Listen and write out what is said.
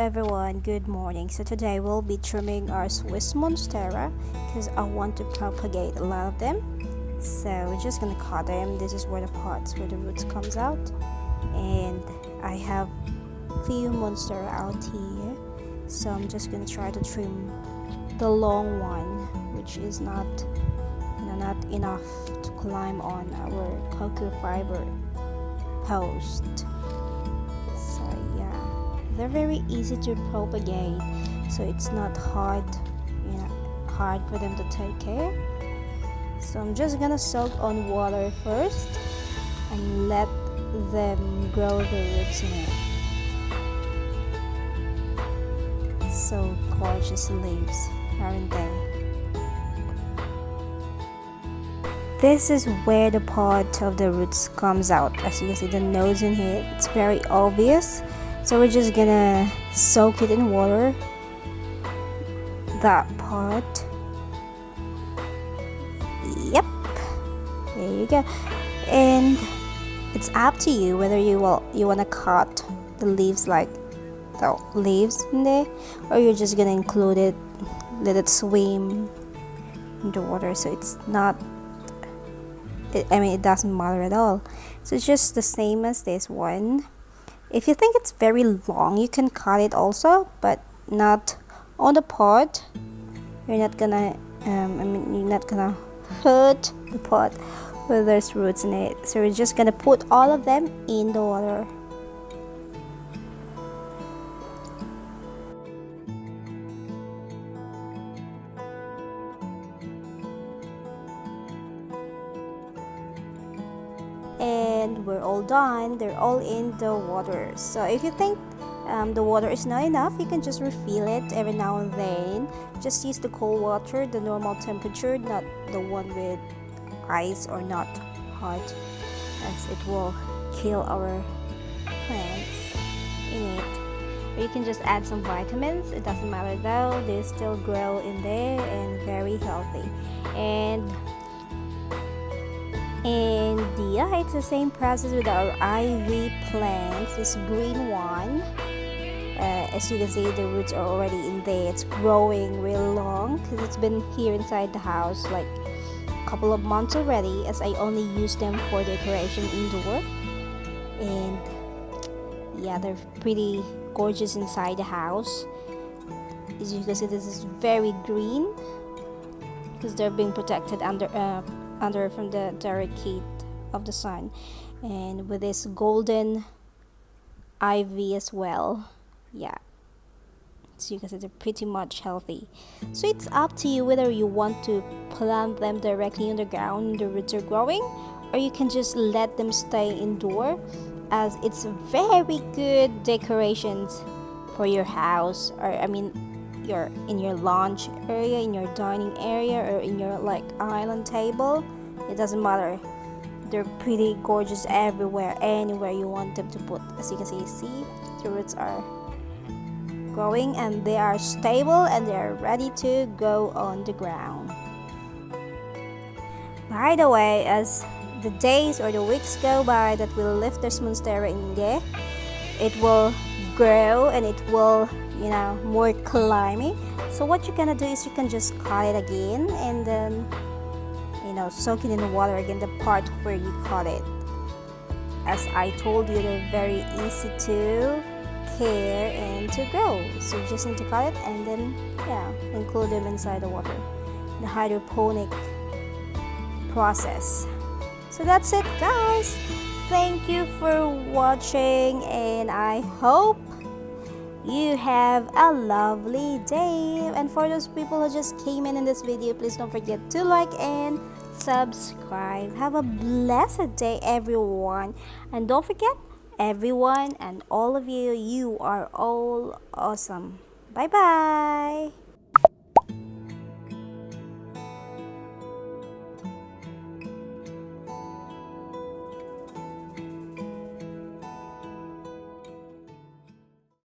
everyone, good morning. So today we'll be trimming our Swiss Monstera because I want to propagate a lot of them. So we're just gonna cut them. This is where the parts where the roots comes out, and I have few Monstera out here. So I'm just gonna try to trim the long one, which is not enough to climb on our cocoa fiber post. They're very easy to propagate, so it's not hard for them to take care. So I'm just gonna soak on water first and let them grow the roots in it. So gorgeous leaves, aren't they? This is where the part of the roots comes out. As you can see, the nose in here, it's very obvious. So we're just gonna soak it in water, that part. Yep, there you go. And it's up to you whether you wanna cut the leaves like the leaves in there, or you're just gonna include it, let it swim in the water. So it's not, it doesn't matter at all. So it's just the same as this one. If you think it's very long, you can cut it also, but not on the part. You're not gonna, you're not gonna hurt the pot where there's roots in it. So we're just gonna put all of them in the water. And we're all done. They're all in the water. So if you think the water is not enough, you can just refill it every now and then. Just use the cold water, the normal temperature, not the one with ice or not hot, as it will kill our plants in it. Or you can just add some vitamins. It doesn't matter though, they still grow in there and very healthy. And yeah, it's the same process with our ivy plants. This green one, as you can see, the roots are already in there. It's growing real long because it's been here inside the house like a couple of months already, as I only use them for decoration indoor. And yeah, they're pretty gorgeous inside the house. As you can see, this is very green because they're being protected under from the direct heat of the sun, and with this golden ivy as well. Yeah, so you can see they're pretty much healthy. So it's up to you whether you want to plant them directly on the ground, the roots are growing, or you can just let them stay indoor, as it's very good decorations for your house, or you're in your lounge area, in your dining area, or in your like island table. It doesn't matter, they're pretty gorgeous everywhere, anywhere you want them to put. As you can see the roots are growing and they are stable and they are ready to go on the ground. By the way, as the days or the weeks go by that we'll leave this Monstera in there, it will grow and it will more climby. So what you're gonna do is you can just cut it again and then soak it in the water again, the part where you cut it. As I told you, they're very easy to care and to grow, so you just need to cut it and then include them inside the water, the hydroponic process. So that's it, guys. Thank you for watching, and I hope you have a lovely day. And for those people who just came in this video, please don't forget to like and subscribe. Have a blessed day, everyone. And don't forget, everyone and all of you, you are all awesome. Bye bye.